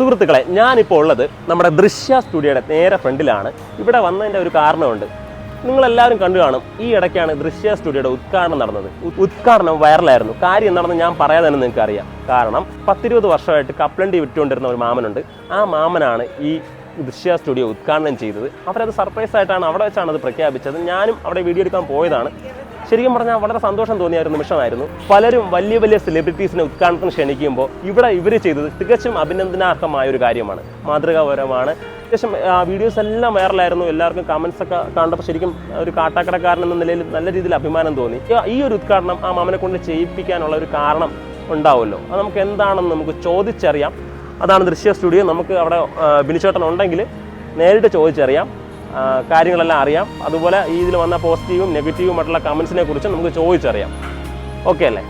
സുഹൃത്തുക്കളെ, ഞാനിപ്പോൾ ഉള്ളത് നമ്മുടെ ദൃശ്യ സ്റ്റുഡിയോയുടെ നേരെ ഫ്രണ്ടിലാണ്. ഇവിടെ വന്നതിൻ്റെ ഒരു കാരണമുണ്ട്. നിങ്ങളെല്ലാവരും കണ്ടു കാണും, ഈ ഇടയ്ക്കാണ് ദൃശ്യ സ്റ്റുഡിയോയുടെ ഉദ്ഘാടനം നടന്നത്. ഉദ്ഘാടനം വൈറലായിരുന്നു. കാര്യം എന്താണെന്ന് ഞാൻ പറയാതെ തന്നെ നിങ്ങൾക്ക് അറിയാം. കാരണം 10-20 വർഷമായിട്ട് കപ്പലണ്ടി വിറ്റുകൊണ്ടിരുന്ന ഒരു മാമനുണ്ട്. ആ മാമനാണ് ഈ ദൃശ്യ സ്റ്റുഡിയോ ഉദ്ഘാടനം ചെയ്തത്. അവരത് സർപ്രൈസ് ആയിട്ടാണ് അവിടെ വെച്ചാണ് അത് പ്രഖ്യാപിച്ചത്. ഞാനും അവിടെ വീഡിയോ എടുക്കാൻ പോയതാണ്. ശരിക്കും പറഞ്ഞാൽ വളരെ സന്തോഷം തോന്നിയ ഒരു നിമിഷമായിരുന്നു. പലരും വലിയ വലിയ സെലിബ്രിറ്റീസിനെ ഉദ്ഘാടനത്തിന് ക്ഷണിക്കുമ്പോൾ ഇവിടെ ഇവർ ചെയ്തത് തികച്ചും അഭിനന്ദനാർഹമായ ഒരു കാര്യമാണ്, മാതൃകാപരമാണ്. അത്യാവശ്യം വീഡിയോസ് എല്ലാം വൈറലായിരുന്നു. എല്ലാവർക്കും കമൻസ് ഒക്കെ കണ്ടപ്പോൾ ശരിക്കും ഒരു കാട്ടാക്കടക്കാരൻ എന്ന നിലയിൽ നല്ല രീതിയിൽ അഭിമാനം തോന്നി. ഈ ഒരു ഉദ്ഘാടനം ആ മാമനെ കൊണ്ട് ചെയ്യിപ്പിക്കാനുള്ള ഒരു കാരണം ഉണ്ടാവുമല്ലോ, അത് നമുക്ക് എന്താണെന്ന് നമുക്ക് ചോദിച്ചറിയാം. അതാണ് ദൃശ്യ സ്റ്റുഡിയോ. നമുക്ക് അവിടെ ബിനിച്ചേട്ടൻ ഉണ്ടെങ്കിൽ നേരിട്ട് ചോദിച്ചറിയാം, കാര്യങ്ങളെല്ലാം അറിയാം. അതുപോലെ ഈ ഇതിൽ വന്ന പോസിറ്റീവും നെഗറ്റീവുമായിട്ടുള്ള കമൻസിനെ കുറിച്ച് നമുക്ക് ചോദിച്ചറിയാം. ഓക്കെ അല്ലേ?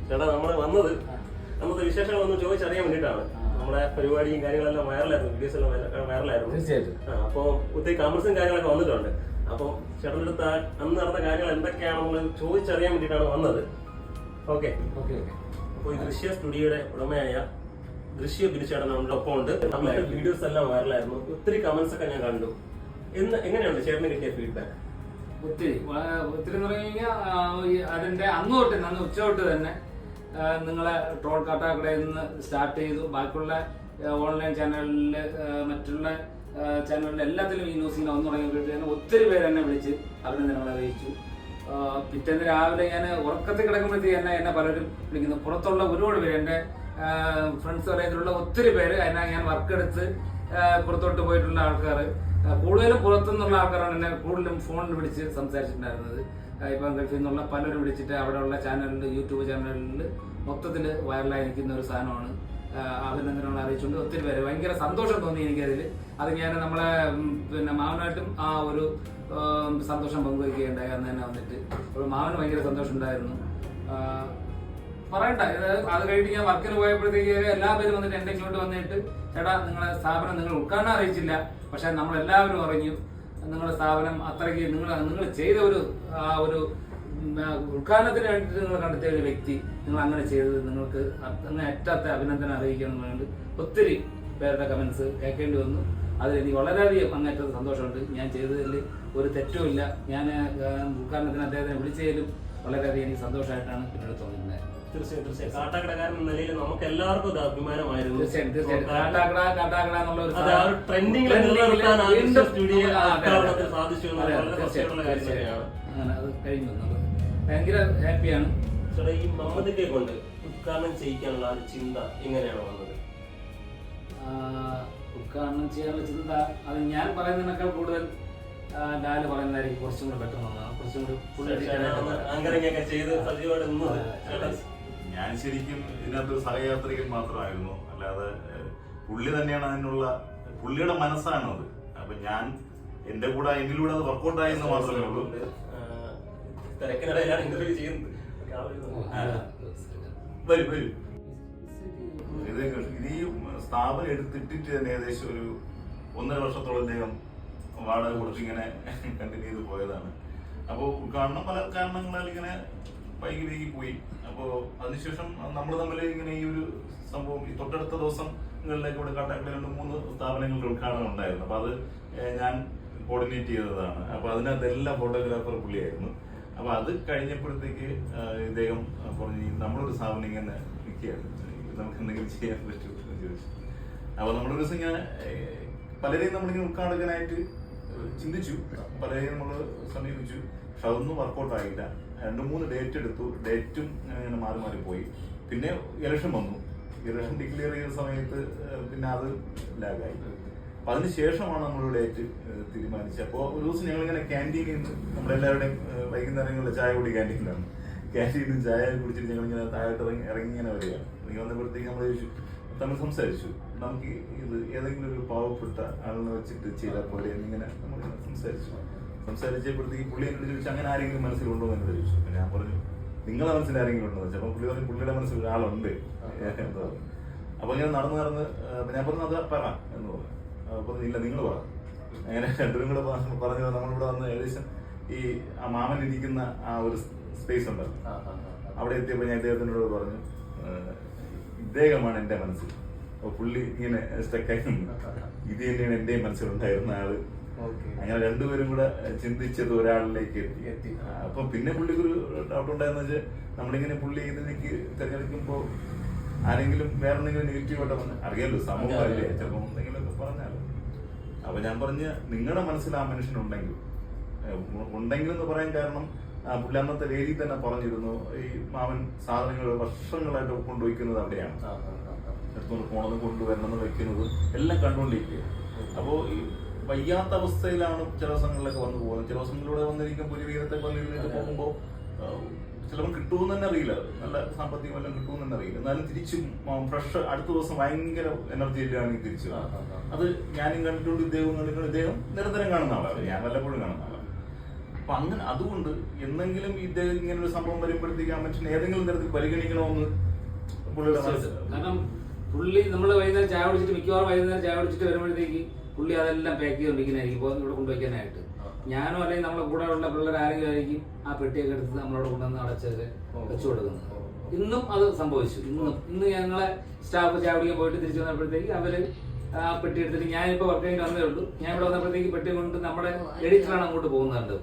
ചേട്ടാ, നമ്മൾ വന്നത് അന്നത്തെ വിശേഷങ്ങളൊന്നും ചോദിച്ചറിയാൻ വേണ്ടിയിട്ടാണ്. നമ്മുടെ പരിപാടിയും കാര്യങ്ങളെല്ലാം വൈറലായിരുന്നു, വീഡിയോസ് എല്ലാം വൈറലായിരുന്നു. അപ്പോൾ ഒത്തിരി കമൻസും കാര്യങ്ങളൊക്കെ വന്നിട്ടുണ്ട്. അപ്പോൾ ചേട്ടൻ്റെ അടുത്ത് അന്ന് നടന്ന കാര്യങ്ങൾ എന്തൊക്കെയാണെന്ന് ചോദിച്ചറിയാൻ വേണ്ടിയിട്ടാണ് വന്നത്. ഓക്കെ. അപ്പോൾ ഈ ദൃശ്യ സ്റ്റുഡിയോയുടെ ഉടമയായ ദൃശ്യ ബിനിച്ചേട്ടൻ നമ്മുടെ ഒപ്പം ഉണ്ട്. നമ്മുടെ വീഡിയോസ് എല്ലാം വൈറലായിരുന്നു. ഒത്തിരി കമന്റ്സ് ഒക്കെ ഞാൻ കണ്ടു. എങ്ങനെയുണ്ട് ചേട്ടന് കിട്ടിയ ഫീഡ്ബാക്ക്? ഒത്തിരി എന്ന് പറഞ്ഞു കഴിഞ്ഞാൽ അതിന്റെ അന്ന് ഉച്ച തൊട്ട് തന്നെ നിങ്ങളെ ട്രോൾ കാട്ടാക്കടയിൽ നിന്ന് സ്റ്റാർട്ട് ചെയ്തു. ബാക്കിയുള്ള ഓൺലൈൻ ചാനലില് മറ്റുള്ള ചാനലിൽ എല്ലാത്തിലും ഈ ന്യൂസിൽ വന്നു തുടങ്ങിയപ്പോഴത്തേന് ഒത്തിരി പേര് എന്നെ വിളിച്ച് അഭിനന്ദനങ്ങൾ അറിയിച്ചു. പിറ്റേന്ന് രാവിലെ ഞാൻ ഉറക്കത്തിൽ കിടക്കുമ്പോഴത്തേക്ക് എന്നെ പലരും വിളിക്കുന്നു. പുറത്തുള്ള ഒരുപാട് പേര്, എൻ്റെ ഫ്രണ്ട്സ് പറയുന്നതിലുള്ള ഒത്തിരി പേര് ഞാൻ വർക്കെടുത്ത് പുറത്തോട്ട് പോയിട്ടുള്ള ആൾക്കാർ, കൂടുതലും പുറത്തുനിന്നുള്ള ആൾക്കാരാണ് എന്നെ കൂടുതലും ഫോണിൽ വിളിച്ച് സംസാരിച്ചിട്ടുണ്ടായിരുന്നത്. ഇപ്പം ഗൾഫിൽ നിന്നുള്ള പലരും വിളിച്ചിട്ട് അവിടെയുള്ള ചാനലിൽ, യൂട്യൂബ് ചാനലിൽ മൊത്തത്തിൽ വൈറലായി നിൽക്കുന്ന ഒരു സാധനമാണ്. അഭിനന്ദനങ്ങൾ അറിയിച്ചുകൊണ്ട് ഒത്തിരി പേര് ഭയങ്കര സന്തോഷം തോന്നി എനിക്കതിൽ. അത് ഞാൻ നമ്മളെ മാമനായിട്ടും ആ ഒരു സന്തോഷം പങ്കുവയ്ക്കുകയുണ്ടായി. അന്ന് തന്നെ വന്നിട്ട് അപ്പോൾ മാമന് ഭയങ്കര സന്തോഷം ഉണ്ടായിരുന്നു. പറയണ്ട, അത് കഴിഞ്ഞിട്ട് ഞാൻ വർക്കിന് പോയപ്പോഴത്തേക്ക് എല്ലാ പേരും വന്നിട്ട് എൻ്റെ ഇങ്ങോട്ട് വന്നിട്ട്, ചേട്ടാ നിങ്ങളെ സ്ഥാപനം നിങ്ങൾ ഉദ്ഘാടനം അറിയിച്ചില്ല, പക്ഷെ നമ്മളെല്ലാവരും അറിഞ്ഞു. നിങ്ങളുടെ സ്ഥാപനം അത്രയ്ക്ക് നിങ്ങൾ ചെയ്ത ഒരു ഉദ്ഘാടനത്തിന് വേണ്ടിയിട്ട് നിങ്ങൾ കണ്ടെത്തിയ ഒരു വ്യക്തി, നിങ്ങൾ അങ്ങനെ ചെയ്തത് നിങ്ങൾക്ക് അങ്ങനെ ഏറ്റത്തെ അഭിനന്ദനം അറിയിക്കണം എന്ന് പറഞ്ഞിട്ട് ഒത്തിരി പേരുടെ കമൻസ് കേൾക്കേണ്ടി വന്നു. അതിൽ എനിക്ക് വളരെയധികം അങ്ങേറ്റത് സന്തോഷമുണ്ട്. ഞാൻ ചെയ്തതിൽ ഒരു തെറ്റുമില്ല. ഞാൻ ഉദ്ഘാടനത്തിന് അദ്ദേഹത്തിനെ വിളിച്ചതിലും വളരെയധികം എനിക്ക് സന്തോഷമായിട്ടാണ് പിന്നീട് തോന്നിയിട്ടുണ്ടായത്. തീർച്ചയായും കാട്ടാക്കടക്കാരൻ എന്ന നിലയിൽ നമുക്ക് എല്ലാവർക്കും ഇത് അഭിമാനമായിരുന്നു. തീർച്ചയായും കാട്ടാക്കട എന്നുള്ള ഒരു അങ്ങനെ അത് കഴിഞ്ഞു. ഭയങ്കര ഹാപ്പിയാണ്. ഈ മമ്മദിനെ കൊണ്ട് ഉദ്ഘാടനം ചെയ്യിക്കാനുള്ള ഒരു ചിന്ത എങ്ങനെയാണ് വന്നത്? ഉദ്ഘാടനം ചെയ്യാനുള്ള ചിന്ത അത് ഞാൻ പറയുന്നതിനേക്കാൾ കൂടുതൽ ലാല് പറയുന്നതായിരിക്കും കുറച്ചും കൂടെ പെട്ടെന്ന്, കുറച്ചും കൂടി. ഞാൻ ശരിക്കും ഇതിനകത്തൊരു സഹയാത്രികൻ മാത്രമായിരുന്നു, അല്ലാതെ പുള്ളി തന്നെയാണ് അതിനുള്ള, പുള്ളിയുടെ മനസ്സാണ് അത്. അപ്പൊ ഞാൻ എന്റെ കൂടെ എന്നിലൂടെ അത് വർക്കൗട്ടായി എന്ന് മാത്രമേ ഉള്ളൂ. വരും ഇത് ഈ സ്ഥാപനം എടുത്തിട്ടിട്ട് തന്നെ ഏകദേശം ഒരു 1.5 വർഷത്തോളം അദ്ദേഹം വാടക കൊടുത്ത് ഇങ്ങനെ കണ്ടിന്യൂ ചെയ്ത് പോയതാണ്. അപ്പോൾ ഉദ്ഘാടനം പല കാരണങ്ങളാൽ ഇങ്ങനെ വൈകി പോയി. അപ്പോൾ അതിനുശേഷം നമ്മൾ തമ്മിൽ ഇങ്ങനെ ഈ ഒരു സംഭവം ഈ തൊട്ടടുത്ത ദിവസങ്ങളിലേക്ക് ഇവിടെ കാട്ടാക്കടയിൽ 2-3 സ്ഥാപനങ്ങളുടെ ഉദ്ഘാടനം ഉണ്ടായിരുന്നു. അപ്പൊ അത് ഞാൻ കോർഡിനേറ്റ് ചെയ്തതാണ്. അപ്പൊ അതിനകത്തെല്ലാം ഫോട്ടോഗ്രാഫർ പുള്ളിയായിരുന്നു. അപ്പൊ അത് കഴിഞ്ഞപ്പോഴത്തേക്ക് ഇദ്ദേഹം പറഞ്ഞു, നമ്മളൊരു സ്ഥാപനം ഇങ്ങനെ നിൽക്കുകയാണ്, നമുക്ക് എന്തെങ്കിലും ചെയ്യാൻ പറ്റുമെന്ന് ചോദിച്ചു. അപ്പൊ നമ്മളൊരു ദിവസം ഇങ്ങനെ പലരെയും നമ്മളിങ്ങനെ ഉദ്ഘാടകനായിട്ട് ചിന്തിച്ചു, പലരെയും നമ്മൾ സമീപിച്ചു. പക്ഷെ അതൊന്നും വർക്കൗട്ട് ആയില്ല. 2-3 ഡേറ്റ് എടുത്തു. ഡേറ്റും ഇങ്ങനെ മാറി പോയി. പിന്നെ ഇലക്ഷൻ വന്നു. ഇലക്ഷൻ ഡിക്ലെയർ ചെയ്ത സമയത്ത് പിന്നെ അത് ലാഗായി. അപ്പൊ അതിനുശേഷമാണ് നമ്മൾ ഡേറ്റ് തീരുമാനിച്ചത്. അപ്പോൾ ഒരു ദിവസം ഞങ്ങളിങ്ങനെ ക്യാൻറ്റീനിൽ നിന്ന്, നമ്മളെല്ലാവരുടെയും വൈകുന്നേരങ്ങളിൽ ചായ കൂടി ക്യാൻറ്റീനിലാണ്, ക്യാൻറ്റീനിൽ ചായ കുടിച്ചിട്ട് ഞങ്ങളിങ്ങനെ താഴോട്ട് ഇറങ്ങി ഇങ്ങനെ വരികയാണ്. ഇറങ്ങി വന്നപ്പോഴത്തേക്ക് നമ്മൾ ചോദിച്ചു, തമ്മിൽ സംസാരിച്ചു, നമുക്ക് ഇത് ഏതെങ്കിലും ഒരു പാവപ്പെട്ട ആളിനെ വെച്ചിട്ട് ചെയ്താൽ പോലെ എന്നിങ്ങനെ നമ്മളിങ്ങനെ സംസാരിച്ചപ്പോഴത്തേക്ക് പുള്ളി എന്നോട് ചോദിച്ചു, അങ്ങനെ ആരെങ്കിലും മനസ്സിലുണ്ടോ എന്ന് ചോദിച്ചു. ഞാൻ പറഞ്ഞു, നിങ്ങളെ മനസ്സിൽ ആരെങ്കിലും ഉണ്ടോ എന്ന് വെച്ചാൽ. അപ്പോൾ പുള്ളി പറഞ്ഞു, പുള്ളിയുടെ മനസ്സിൽ ഒരാളുണ്ട്. അപ്പൊ ഞാൻ നടന്ന് ഞാൻ പറഞ്ഞു, അത് പറ എന്ന് പറഞ്ഞു. അപ്പൊ ഇല്ല, നിങ്ങൾ പറ. അങ്ങനെ രണ്ടും കൂടെ പറഞ്ഞു നമ്മളിവിടെ വന്ന് ഏകദേശം ഈ ആ മാമൻ ഇരിക്കുന്ന ആ ഒരു സ്പേസ് ഉണ്ടല്ലോ, അവിടെ എത്തിയപ്പോൾ ഞാൻ ഇദ്ദേഹത്തിനോട് പറഞ്ഞു ഇദ്ദേഹമാണ് എൻ്റെ മനസ്സിൽ. അപ്പോൾ പുള്ളി ഇങ്ങനെ സ്റ്റക്കായി ഇത് തന്നെയാണ് എൻ്റെ മനസ്സിലുണ്ടായിരുന്ന ആള്. അങ്ങനെ രണ്ടുപേരും കൂടെ ചിന്തിച്ചത് ഒരാളിലേക്ക് എത്തി. അപ്പൊ പിന്നെ പുള്ളിക്കൊരു ഡൗട്ട് ഉണ്ടായെന്ന് വെച്ചാൽ നമ്മളിങ്ങനെ പുള്ളി ഇതിലേക്ക് തിരഞ്ഞെടുക്കുമ്പോൾ ആരെങ്കിലും വേറെ എന്തെങ്കിലും നെഗറ്റീവായിട്ട് വന്ന് അറിയാലോ സമൂഹമല്ലേ, ചിലപ്പോൾ എന്തെങ്കിലുമൊക്കെ പറഞ്ഞാലോ. അപ്പൊ ഞാൻ പറഞ്ഞ നിങ്ങളുടെ മനസ്സിൽ ആ മനുഷ്യനുണ്ടെങ്കിൽ എന്ന് പറയാൻ കാരണം പുള്ളി അന്നത്തെ വേദിയിൽ തന്നെ പറഞ്ഞിരുന്നു, ഈ മാമൻ സാധനങ്ങൾ വർഷങ്ങളായിട്ട് കൊണ്ടുവയ്ക്കുന്നത് അവിടെയാണ്, എടുത്തുകൊണ്ട് പോണതും കൊണ്ടുവരണമെന്ന് വെക്കുന്നതും എല്ലാം കണ്ടുകൊണ്ടിരിക്കുക. അപ്പോൾ ഈ വയ്യാത്ത അവസ്ഥയിലാണ് ചില ദിവസങ്ങളിലൊക്കെ വന്നു പോകുന്നത്. ചില ദിവസങ്ങളിലൂടെ വന്നിരിക്കുമ്പോൾ ഒരു വീരത്തൊക്കെ വന്നിരുന്നിട്ട് പോകുമ്പോൾ ചിലപ്പോൾ കിട്ടുമെന്ന് തന്നെ അറിയില്ല, നല്ല സാമ്പത്തികം എല്ലാം കിട്ടുമെന്ന് തന്നെ അറിയില്ല. എന്നാലും തിരിച്ചും ഫ്രഷ് അടുത്ത ദിവസം ഭയങ്കര എനർജിയിലാണ് തിരിച്ചു. അത് ഞാനും കണ്ടിട്ടുണ്ട്, ഇദ്ദേഹം നിരന്തരം കാണുന്ന ആളാണ്, ഞാൻ വല്ലപ്പോഴും കാണുന്ന ആളാണ്. അപ്പൊ അങ്ങനെ അതുകൊണ്ട് എന്തെങ്കിലും ഇദ്ദേഹം ഇങ്ങനെ ഒരു സംഭവം വരുമ്പോഴത്തേക്ക് ആ മനുഷ്യൻ ഏതെങ്കിലും തരത്തിൽ പരിഗണിക്കണമെന്ന് പുള്ളിയുടെ മനസ്സിൽ. കാരണം പുള്ളി നമ്മൾ വൈകുന്നേരം ചായ കുടിച്ചിട്ട് മിക്കവാറും വൈകുന്നേരം ചായ കുടിച്ചിട്ട് വരുമ്പോഴത്തേക്ക് പുള്ളി അതെല്ലാം പാക്ക് ചെയ്തുകൊണ്ടിരിക്കുന്നതായിരിക്കും ഇപ്പോൾ ഇവിടെ കൊണ്ടുവയ്ക്കാനായിട്ട്. ഞാനും അല്ലെങ്കിൽ നമ്മളെ കൂടെ ഉള്ള പിള്ളേർ ആരെങ്കിലും ആയിരിക്കും ആ പെട്ടിയൊക്കെ എടുത്ത് നമ്മളോട് കൊണ്ടുവന്ന് അടച്ചൊക്കെ വെച്ചു കൊടുക്കുന്നത്. ഇന്നും അത് സംഭവിച്ചു. ഇന്ന് ഞങ്ങളെ സ്റ്റാഫ് ചായ കുടിക്കാൻ പോയിട്ട് തിരിച്ചു വന്നപ്പോഴത്തേക്ക് അവര് ആ പെട്ടി എടുത്തിട്ട്, ഞാനിപ്പോൾ വർക്ക് കഴിഞ്ഞ് വന്നേ ഉള്ളൂ, ഞാൻ ഇവിടെ വന്നപ്പോഴത്തേക്ക് പെട്ടി കൊണ്ട് നമ്മുടെ എഡിറ്ററാണ് അങ്ങോട്ട് പോകുന്നുണ്ട്,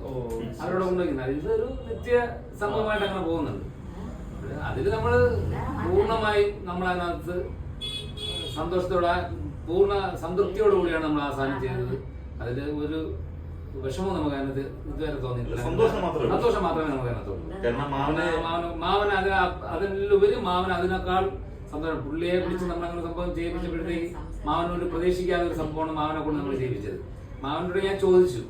അവരോട് കൊണ്ടുവയ്ക്കുന്നത്. ഇതൊരു നിത്യ സംഭവമായിട്ട് അങ്ങനെ പോകുന്നുണ്ട്. അതിൽ നമ്മൾ പൂർണ്ണമായും നമ്മളതിനകത്ത് സന്തോഷത്തോടെ പൂർണ്ണ സംതൃപ്തിയോടുകൂടിയാണ് നമ്മൾ ആ സാധനം ചെയ്തത്. അതിൽ ഒരു വിഷമവും നമുക്ക് അതിനകത്ത് ഇതുവരെ തോന്നിയിട്ടില്ല. സന്തോഷം മാത്രമേ നമുക്ക് അതിനകത്തുള്ളൂ. മാവൻ അതിലുപരി മാവൻ അതിനേക്കാൾ സന്തോഷം. പുള്ളിയെ വിളിച്ച് നമ്മളങ്ങനെ സംഭവം ചെയ്യിപ്പിച്ചപ്പോഴത്തേക്ക് മാവനോട് പ്രതീക്ഷിക്കാത്ത ഒരു സംഭവമാണ് മാവനെ കൊണ്ട് നമ്മൾ ചെയ്യിപ്പിച്ചത്. മാവനോട് ഞാൻ ചോദിച്ചു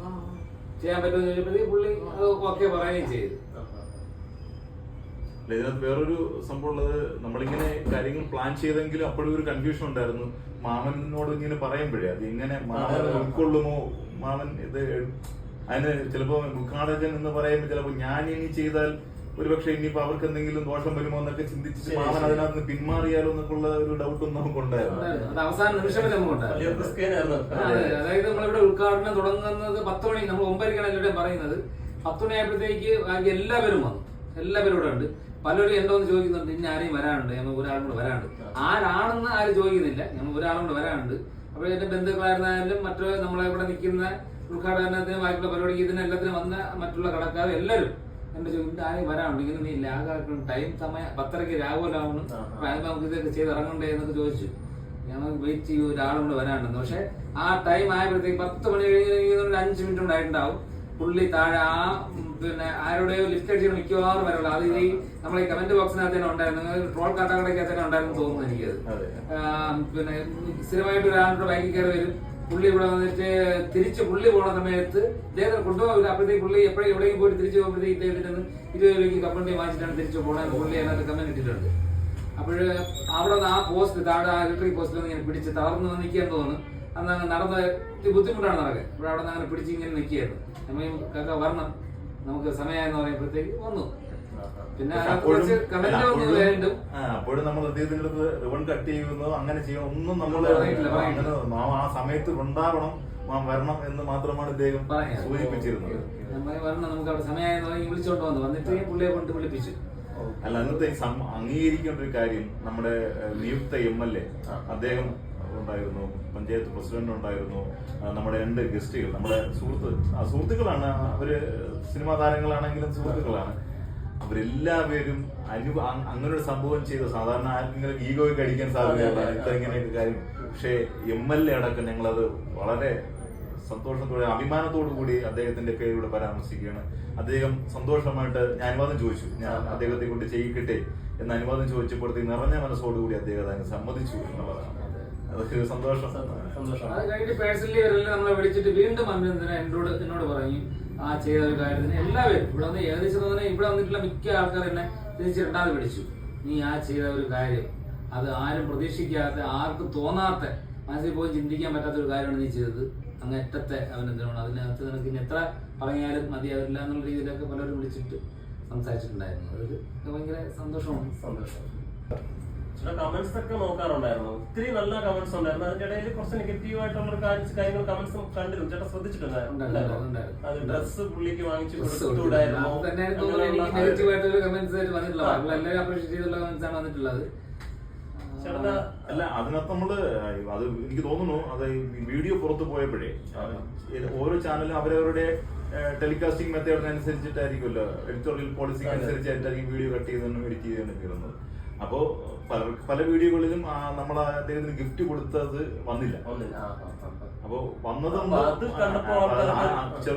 ചെയ്യാൻ പറ്റുമെന്ന് ചോദിച്ചപ്പോഴത്തേക്ക് പുള്ളി അത് ഓക്കെ പറയുകയും ചെയ്തു. ഇതിനകത്ത് വേറൊരു സംഭവം ഉള്ളത്, നമ്മളിങ്ങനെ കാര്യങ്ങൾ പ്ലാൻ ചെയ്തെങ്കിലും അപ്പോഴും ഒരു കൺഫ്യൂഷൻ ഉണ്ടായിരുന്നു. മാമനോട് ഇങ്ങനെ പറയുമ്പോഴേ അത് എങ്ങനെ മാമൻ ഉൾക്കൊള്ളുമോ, മാമൻ ഇത് അതിന് ചിലപ്പോ ഉദ്ഘാടകൻ എന്ന് പറയുമ്പോൾ ചിലപ്പോ ഞാൻ ഇനി ചെയ്താൽ ഒരുപക്ഷെ ഇനിയിപ്പോ അവർക്ക് എന്തെങ്കിലും ദോഷം വരുമോ എന്നൊക്കെ ചിന്തിച്ചിട്ട് മാമൻ അതിനകത്ത് പിന്മാറിയാലോ എന്നൊക്കെയുള്ള ഒരു ഡൗട്ടും നമുക്കുണ്ടായിരുന്നു. അവസാന നിമിഷം അതായത് നമ്മളിവിടെ ഉദ്ഘാടനം തുടങ്ങുന്നത് 10 മണി, നമ്മൾ 9:00 പറയുന്നത്. 10 മണിയായപ്പോഴത്തേക്ക് എല്ലാവരും വന്നു, എല്ലാവരും ഇവിടെ ഉണ്ട്. പലരും എന്തോന്ന് ചോദിക്കുന്നുണ്ട്, ഇന്ന ആരെയും വരാനുണ്ട്, ഞങ്ങൾ ഒരാളും കൂടെ വരാനുണ്ട്. ആരാണെന്ന് ആരും ചോദിക്കുന്നില്ല, ഞങ്ങൾ ഒരാളും കൂടെ വരാനുണ്ട്. അപ്പോൾ എന്റെ ബന്ധുക്കളായിരുന്നാലും മറ്റു നമ്മളെ ഇവിടെ നിൽക്കുന്ന ഉദ്ഘാടനത്തിന് ബാക്കിയുള്ള പരിപാടിക്ക് ഇതിന് എല്ലാത്തിനും വന്ന മറ്റുള്ള കടക്കാർ എല്ലാവരും എന്റെ ചോദിച്ചിട്ട് ആരെയും വരാനുണ്ട്, ഇങ്ങനെ നീ ലാഗാക്കണം, ടൈം സമയം 10:30 രാഘവലാവണം, നമുക്ക് ഇതൊക്കെ ചെയ്ത് ഇറങ്ങണ്ടേ എന്നൊക്കെ ചോദിച്ചു. ഞങ്ങൾ വെയിറ്റ് ചെയ്യൂ, ഒരാളും കൂടെ വരാനുണ്ടെന്ന്. പക്ഷെ ആ ടൈം ആയപ്പോഴത്തേക്ക് 10 മണി കഴിഞ്ഞ് ഒരു 5 മിനിറ്റ് ഉണ്ടായിട്ടുണ്ടാവും. പുള്ളി താഴെ ആ പിന്നെ ആരുടെയോ ലിസ്റ്റ് അടിച്ചിട്ട് മിക്കവാറും വരല്ലോ. അത് ഈ നമ്മളെ കമന്റ് ബോക്സിനകത്ത് തന്നെ ഉണ്ടായിരുന്നു, ട്രോൾ കാട്ടാക്കടയ്ക്കകത്ത് തന്നെ ഉണ്ടായിരുന്നു തോന്നുന്നു എനിക്കത്. പിന്നെ സ്ഥിരമായിട്ട് ഒരാളുടെ ബാങ്കിൽ കയറി വരും. പുള്ളി ഇവിടെ വന്നിട്ട് തിരിച്ച് പുള്ളി പോണ സമയത്ത് ഇദ്ദേഹത്തിന് കൊണ്ടുപോകില്ല. അപ്പോഴത്തേക്ക് പുള്ളി എവിടെയും പോയിട്ട് തിരിച്ചു പോകുമ്പോഴത്തേക്ക് ഇദ്ദേഹത്തിന് 20 രൂപയ്ക്ക് കപ്പണ്ടി വാങ്ങിച്ചിട്ടാണ് തിരിച്ചു പോകണമെന്ന് പുള്ളി അതിനകത്ത് കമന്റ് ഇട്ടിട്ടുണ്ട്. അപ്പോഴ് അവിടെ നിന്ന് ആ പോസ്റ്റ് താഴെ ആ ഇലക്ട്രിക് പോസ്റ്റിൽ ഇങ്ങനെ പിടിച്ച് തളർന്ന് നിൽക്കാൻ തോന്നുന്നു. അന്ന് നടന്ന ബുദ്ധിമുട്ടാണ് നടക്കാൻ. ഇവിടെ അവിടെ നിന്ന് അങ്ങനെ പിടിച്ച് ഇങ്ങനെ നിൽക്കുകയായിരുന്നു. നമ്മൾ വരണം, നമുക്ക് സമയമായെന്ന് പറയുമ്പോഴത്തേക്ക് വന്നു. പിന്നെ അപ്പോഴും നമ്മൾ അദ്ദേഹത്തിന്റെ അടുത്ത് റിബൺ കട്ട് ചെയ്യുന്നോ അങ്ങനെ ചെയ്യണോ ഒന്നും നമ്മൾ ആ സമയത്ത് ഉണ്ടാവണം, വരണം എന്ന് മാത്രമാണ് ഇദ്ദേഹം സൂചിപ്പിച്ചിരുന്നത്. വരണം, നമുക്ക് അവിടെ സമയമായെന്ന് പറഞ്ഞ് വിളിച്ചോണ്ട് വന്നിട്ട് പുള്ളിയെ കൊണ്ട് വിളിപ്പിച്ചു. അല്ല, അന്നത്തെ അംഗീകരിക്കേണ്ട ഒരു കാര്യം, നമ്മുടെ നിയുക്ത MLA അദ്ദേഹം ഉണ്ടായിരുന്നു, പഞ്ചായത്ത് പ്രസിഡന്റ് ഉണ്ടായിരുന്നു, നമ്മുടെ 2 ഗസ്റ്റുകൾ, നമ്മുടെ സുഹൃത്തുക്കളാണ്. അവര് സിനിമാ താരങ്ങളാണെങ്കിലും സുഹൃത്തുക്കളാണ്. അവരെല്ലാവരും അങ്ങനൊരു സംഭവം ചെയ്തു. സാധാരണ ആർക്കെങ്കിലും ഈഗോയ്ക്ക് അടിക്കാൻ സാധ്യതയുള്ള ഇങ്ങനെയൊക്കെ കാര്യം. പക്ഷേ MLA അടക്കം ഞങ്ങളത് വളരെ സന്തോഷത്തോടെ അഭിമാനത്തോടു കൂടി അദ്ദേഹത്തിന്റെ പേരിലൂടെ പരാമർശിക്കുകയാണ്. അദ്ദേഹം സന്തോഷമായിട്ട് ഞാൻ അനുവാദം ചോദിച്ചു, ഞാൻ അദ്ദേഹത്തെ കൊണ്ട് ചെയ്യിക്കട്ടെ എന്ന് അനുവാദം ചോദിച്ചപ്പോഴത്തേക്ക് നിറഞ്ഞ മനസ്സോടുകൂടി അദ്ദേഹം അതിന് സമ്മതിച്ചു എന്നുള്ളതാണ്. അതൊരു സന്തോഷം. അത് കഴിഞ്ഞിട്ട് പേഴ്സണലി ഇവരെല്ലാം നമ്മളെ വിളിച്ചിട്ട് വീണ്ടും എന്നോട് പറഞ്ഞു ആ ചെയ്ത ഒരു കാര്യത്തിന് എല്ലാവരും ഇവിടെ വന്ന് ഏകദേശം തന്നെ ഇവിടെ വന്നിട്ടുള്ള മിക്ക ആൾക്കാർ എന്നെ തിരിച്ച് 2ാമത് വിളിച്ചു. നീ ആ ചെയ്ത ഒരു കാര്യം അത് ആരും പ്രതീക്ഷിക്കാത്ത, ആർക്കും തോന്നാത്ത, മനസ്സിൽ പോയി ചിന്തിക്കാൻ പറ്റാത്ത ഒരു കാര്യമാണ് നീ ചെയ്തത്. അങ്ങ് അറ്റത്തെ അഭിനന്ദനമാണ്. അതിനകത്ത് നിനക്ക് ഇനി എത്ര പറഞ്ഞാലും മതിയാവില്ല എന്നുള്ള രീതിയിലൊക്കെ പലരും വിളിച്ചിട്ട് സംസാരിച്ചിട്ടുണ്ടായിരുന്നു. അത് ഭയങ്കര സന്തോഷമാണ്. കമന്റ്സ് ഒക്കെ നോക്കാറുണ്ടായിരുന്നു, ഒത്തിരി നല്ല കമന്റ്സ് ഉണ്ടായിരുന്നു. അതിന്റെ ഇടയിൽ കുറച്ച് നെഗറ്റീവ് ആയിട്ടുള്ള കാര്യങ്ങൾ കമന്റ്സ് കണ്ടിരുന്നു. ചേട്ടാ ശ്രദ്ധിച്ചിട്ടുണ്ടായിരുന്നു, അത് ഡ്രസ് പുള്ളിക്ക് വാങ്ങിച്ചു കൊടുത്തുകൂടായിരുന്നു. അല്ല, അതിനകത്ത് നമ്മള് അത് എനിക്ക് തോന്നുന്നു അത് വീഡിയോ പുറത്തു പോയപ്പോഴേ ഓരോ ചാനലും അവരവരുടെ ടെലികാസ്റ്റിംഗ് മെത്തേഡിനനുസരിച്ചിട്ടായിരിക്കുമല്ലോ, എഡിറ്റോറിയൽ പോളിസിക്ക് അനുസരിച്ചായിട്ടായിരിക്കും വീഡിയോ കട്ട് ചെയ്തെന്നും എഡിറ്റ് ചെയ്തെന്നും കയറുന്നത്. അപ്പോ പല വീഡിയോകളിലും നമ്മൾ അദ്ദേഹത്തിന് ഗിഫ്റ്റ് കൊടുത്തത് വന്നില്ല. അപ്പോ വന്നതും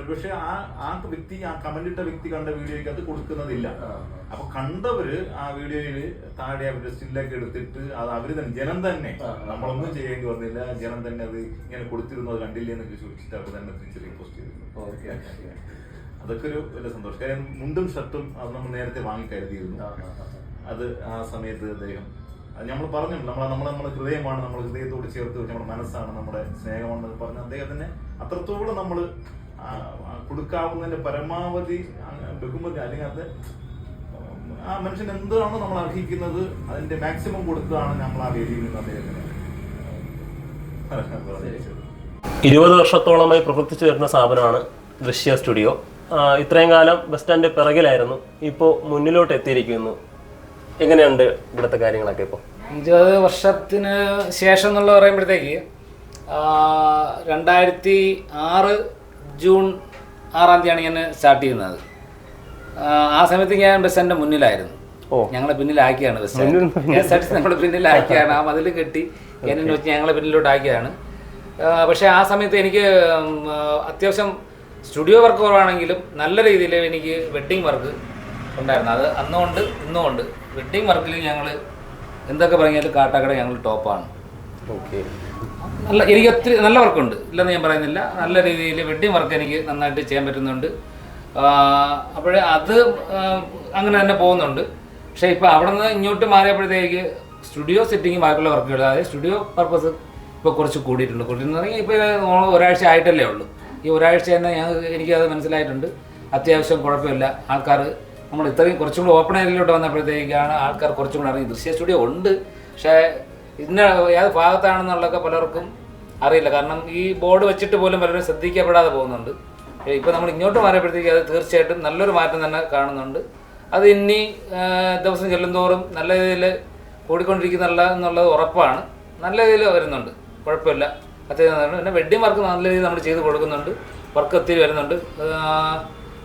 പക്ഷെ ആ വ്യക്തി, ആ കമന്റ് ഇട്ട വ്യക്തി കണ്ട വീഡിയോയ്ക്ക് അത് കൊടുക്കുന്നതില്ല. അപ്പൊ കണ്ടവര് ആ വീഡിയോയില് താഴെ അവരുടെ സ്റ്റില്ലൊക്കെ എടുത്തിട്ട് അത് അവര് തന്നെ, ജനം തന്നെ, നമ്മളൊന്നും ചെയ്യേണ്ടി വന്നില്ല, ജനം തന്നെ അത് ഇങ്ങനെ കൊടുത്തിരുന്നത് കണ്ടില്ലേ എന്നൊക്കെ ചോദിച്ചിട്ട് അവർ തന്നെ തിരിച്ച് റിക്വസ്റ്റ് ചെയ്തിരുന്നു. അതൊക്കെ ഒരു വലിയ സന്തോഷം. കാര്യം മുണ്ടും ഷർട്ടും അത് നമ്മൾ നേരത്തെ വാങ്ങി കരുതിയിരുന്നു. അത് ആ സമയത്ത് അദ്ദേഹം, അത് നമ്മൾ പറഞ്ഞു, നമ്മുടെ ഹൃദയമാണ്, നമ്മൾ ഹൃദയത്തോട് ചേർത്ത് വെച്ച് നമ്മുടെ മനസ്സാണ്, നമ്മുടെ സ്നേഹമാണെന്ന് പറഞ്ഞ അദ്ദേഹത്തിന് അത്രത്തോളം നമ്മൾ കൊടുക്കാവുന്നതിന്റെ പരമാവധി ബഹുമതി, അല്ലെങ്കിൽ അത് ആ മനുഷ്യൻ എന്താണോ നമ്മൾ അർഹിക്കുന്നത് അതിന്റെ മാക്സിമം കൊടുത്തതാണ് നമ്മൾ ആ വേദിയിൽ നിന്ന് അദ്ദേഹത്തിന് 20 വർഷത്തോളമായി പ്രവർത്തിച്ചു വരുന്ന സ്ഥാപനമാണ് ദൃശ്യ സ്റ്റുഡിയോ. ഇത്രയും കാലം ബസ് സ്റ്റാൻഡ് പിറകിലായിരുന്നു, ഇപ്പോൾ മുന്നിലോട്ട് എത്തിയിരിക്കുന്നു. എങ്ങനെയുണ്ട് ഇവിടുത്തെ കാര്യങ്ങളൊക്കെ ഇപ്പോൾ? 20 വർഷത്തിന് ശേഷം എന്നുള്ള പറയുമ്പോഴത്തേക്ക് 2006 ജൂൺ 6-ാം തീയതിയാണ് ഞാൻ സ്റ്റാർട്ട് ചെയ്യുന്നത്. ആ സമയത്ത് ഞാൻ ബസ് സ്റ്റാൻഡിന്റെ മുന്നിലായിരുന്നു. ഞങ്ങളെ പിന്നിലാക്കിയാണ് ബസ് സ്റ്റാൻഡ്, KSRTC നമ്മളെ പിന്നിലാക്കിയാണ്. ആ മതിൽ കെട്ടി എന്നെ വെച്ച് ഞങ്ങളെ പിന്നിലോട്ട് ആക്കിയാണ്. പക്ഷേ ആ സമയത്ത് എനിക്ക് അത്യാവശ്യം സ്റ്റുഡിയോ വർക്ക് കുറവാണെങ്കിലും നല്ല രീതിയിൽ എനിക്ക് വെഡ്ഡിങ് വർക്ക് ഉണ്ടായിരുന്നു. അത് അന്നുകൊണ്ട് ഇന്നുകൊണ്ട് വെഡ്ഡിങ് വർക്കിൽ ഞങ്ങൾ എന്തൊക്കെ പറഞ്ഞാലും കാട്ടാക്കട ഞങ്ങൾ ടോപ്പാണ്. ഓക്കെ, നല്ല, എനിക്ക് ഒത്തിരി നല്ല വർക്കുണ്ട്, ഇല്ലെന്ന് ഞാൻ പറയുന്നില്ല. നല്ല രീതിയിൽ വെഡ്ഡിങ് വർക്ക് എനിക്ക് നന്നായിട്ട് ചെയ്യാൻ പറ്റുന്നുണ്ട്. അപ്പോഴേ അത് അങ്ങനെ തന്നെ പോകുന്നുണ്ട്. പക്ഷേ ഇപ്പോൾ അവിടെ നിന്ന് ഇങ്ങോട്ട് മാറിയപ്പോഴത്തേക്ക് സ്റ്റുഡിയോ സെറ്റിങ് ബാക്കിയുള്ള വർക്കുകൾ, അതായത് സ്റ്റുഡിയോ പർപ്പസ് ഇപ്പോൾ കുറച്ച് കൂടിയിട്ടുണ്ട്. കൂടിയെന്ന് പറഞ്ഞാൽ ഇപ്പോൾ ഒരാഴ്ച ആയിട്ടല്ലേ ഉള്ളൂ. ഈ ഒരാഴ്ച തന്നെ എനിക്കത് മനസ്സിലായിട്ടുണ്ട്. അത്യാവശ്യം കുഴപ്പമില്ല. ആൾക്കാർ നമ്മൾ ഇത്രയും കുറച്ചും കൂടി ഓപ്പൺ ഏരിയയിലോട്ട് വന്നപ്പോഴത്തേക്കാണ് ആൾക്കാർ കുറച്ചും കൂടി അറിയും ദൃശ്യ സ്റ്റുഡിയോ ഉണ്ട്. പക്ഷേ ഇന്ന ഏത് ഭാഗത്താണെന്നുള്ളതൊക്കെ പലർക്കും അറിയില്ല. കാരണം ഈ ബോർഡ് വെച്ചിട്ട് പോലും പലരും ശ്രദ്ധിക്കപ്പെടാതെ പോകുന്നുണ്ട്. ഇപ്പോൾ നമ്മൾ ഇങ്ങോട്ട് മാറിയപ്പോഴത്തേക്ക് അത് തീർച്ചയായിട്ടും നല്ലൊരു മാറ്റം തന്നെ കാണുന്നുണ്ട്. അത് ഇനി ദിവസം ചെല്ലുന്തോറും നല്ല രീതിയിൽ കൂടിക്കൊണ്ടിരിക്കുന്നില്ല എന്നുള്ളത് ഉറപ്പാണ്. നല്ല രീതിയിൽ വരുന്നുണ്ട്, കുഴപ്പമില്ല. അത്യാവശ്യം പിന്നെ വെഡ്ഡിങ് വർക്ക് നല്ല രീതിയിൽ നമ്മൾ ചെയ്ത് കൊടുക്കുന്നുണ്ട്. വർക്ക് ഒത്തിരി വരുന്നുണ്ട്.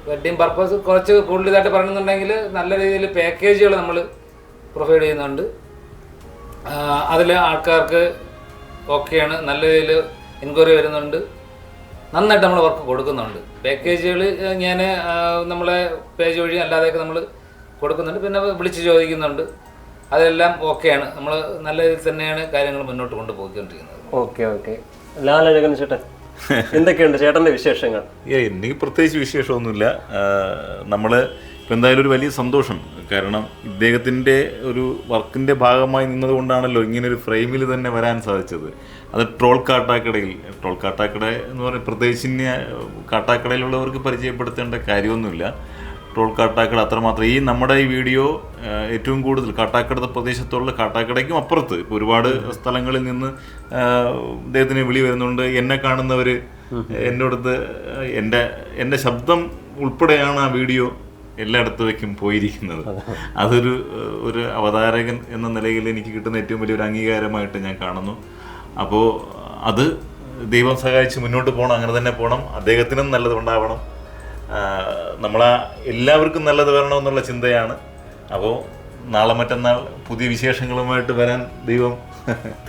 വെഡ്ഡിങ് പർപ്പസ് കുറച്ച് കൂടുതലായിട്ട് പറയുന്നുണ്ടെങ്കിൽ നല്ല രീതിയിൽ പാക്കേജുകൾ നമ്മൾ പ്രൊവൈഡ് ചെയ്യുന്നുണ്ട്. അതിൽ ആൾക്കാർക്ക് ഓക്കെയാണ്, നല്ല രീതിയിൽ എൻക്വയറി വരുന്നുണ്ട്. നന്നായിട്ട് നമ്മൾ വർക്ക് കൊടുക്കുന്നുണ്ട്. പാക്കേജുകൾ ഞാൻ നമ്മളെ പേജ് വഴി അല്ലാതെയൊക്കെ നമ്മൾ കൊടുക്കുന്നുണ്ട്. പിന്നെ വിളിച്ച് ചോദിക്കുന്നുണ്ട്. അതെല്ലാം ഓക്കെയാണ്. നമ്മൾ നല്ല രീതിയിൽ തന്നെയാണ് കാര്യങ്ങൾ മുന്നോട്ട് കൊണ്ടുപോയിക്കൊണ്ടിരിക്കുന്നത്. ഓക്കെ. ലാലഴകൻ ചേട്ടൻ, എന്തൊക്കെയുണ്ട് ചേട്ടന്റെ വിശേഷങ്ങൾ? എനിക്ക് പ്രത്യേകിച്ച് വിശേഷമൊന്നുമില്ല. നമ്മള് ഇപ്പം എന്തായാലും ഒരു വലിയ സന്തോഷം. കാരണം ഇദ്ദേഹത്തിൻ്റെ ഒരു വർക്കിൻ്റെ ഭാഗമായി നിന്നതുകൊണ്ടാണല്ലോ ഇങ്ങനൊരു ഫ്രെയിമിൽ തന്നെ വരാൻ സാധിച്ചത്. അത് ട്രോൾ കാട്ടാക്കടയിൽ എന്ന് പറഞ്ഞാൽ പ്രത്യേകിച്ച് കാട്ടാക്കടയിലുള്ളവർക്ക് പരിചയപ്പെടുത്തേണ്ട കാര്യമൊന്നുമില്ല. ട്രോൾ കാട്ടാക്കട അത്രമാത്രം ഈ നമ്മുടെ ഈ വീഡിയോ ഏറ്റവും കൂടുതൽ കാട്ടാക്കട പ്രദേശത്തുള്ള, കാട്ടാക്കടയ്ക്കും അപ്പുറത്ത് ഇപ്പോൾ ഒരുപാട് സ്ഥലങ്ങളിൽ നിന്ന് അദ്ദേഹത്തിന് വിളി വരുന്നുണ്ട്. എന്നെ കാണുന്നവർ എന്നോടത്ത് എൻ്റെ ശബ്ദം ഉൾപ്പെടെയാണ് ആ വീഡിയോ എല്ലായിടത്തേക്കും പോയിരിക്കുന്നത്. ഒരു അവതാരകൻ എന്ന നിലയിൽ എനിക്ക് കിട്ടുന്ന ഏറ്റവും വലിയൊരു അംഗീകാരമായിട്ട് ഞാൻ കാണുന്നു. അപ്പോൾ അത് ദൈവം സഹായിച്ച് മുന്നോട്ട് പോകണം, അങ്ങനെ തന്നെ പോകണം. അദ്ദേഹത്തിനും നല്ലത് ഉണ്ടാവണം, എല്ലാവർക്കും നല്ലത് വരണമെന്നുള്ള ചിന്തയാണ്. അപ്പോൾ നാളെ മറ്റന്നാൾ പുതിയ വിശേഷങ്ങളുമായിട്ട് വരാൻ ദൈവം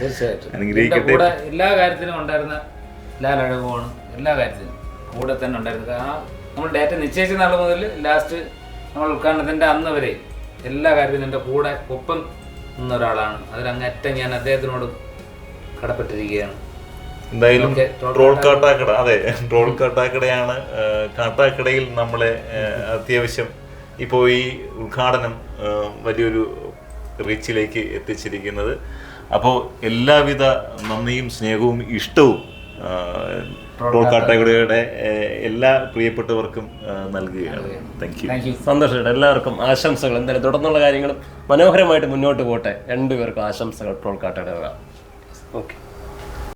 തീർച്ചയായിട്ടും അനുഗ്രഹിക്കട്ടെ. എല്ലാ കാര്യത്തിനും ഉണ്ടായിരുന്ന ലാലഴകമാണ്, എല്ലാ കാര്യത്തിനും കൂടെ തന്നെ ഉണ്ടായിരുന്നത്. നമ്മൾ ഡേറ്റ് നിശ്ചയിച്ച നാൾ മുതൽ ലാസ്റ്റ് നമ്മൾ ഉദ്ഘാടനത്തിൻ്റെ അന്ന് വരെ എല്ലാ കാര്യത്തിനും എൻ്റെ കൂടെ ഒപ്പം നിന്ന ഒരാളാണ്. അതിലങ്ങറ്റം ഞാൻ അദ്ദേഹത്തിനോട് കടപ്പെട്ടിരിക്കുകയാണ്. എന്തായാലും ട്രോൾ കാട്ടാക്കട, അതെ, ട്രോൾ കാട്ടാക്കടയാണ്. കാട്ടാക്കടയിൽ നമ്മളെ അത്യാവശ്യം ഇപ്പോൾ ഈ ഉദ്ഘാടനം വലിയൊരു റീച്ചിലേക്ക് എത്തിച്ചിരിക്കുന്നത്. അപ്പോൾ എല്ലാവിധ നന്ദിയും സ്നേഹവും ഇഷ്ടവും ട്രോൾ കാട്ടാക്കടയുടെ എല്ലാ പ്രിയപ്പെട്ടവർക്കും നൽകുകയാണ്. Thank you. സന്തോഷം. എല്ലാവർക്കും ആശംസകൾ. എന്തായാലും തുടർന്നുള്ള കാര്യങ്ങളും മനോഹരമായിട്ട് മുന്നോട്ട് പോട്ടെ. രണ്ടുപേർക്കും ആശംസകൾ ട്രോൾ കാട്ടയുടെ. ഓക്കെ.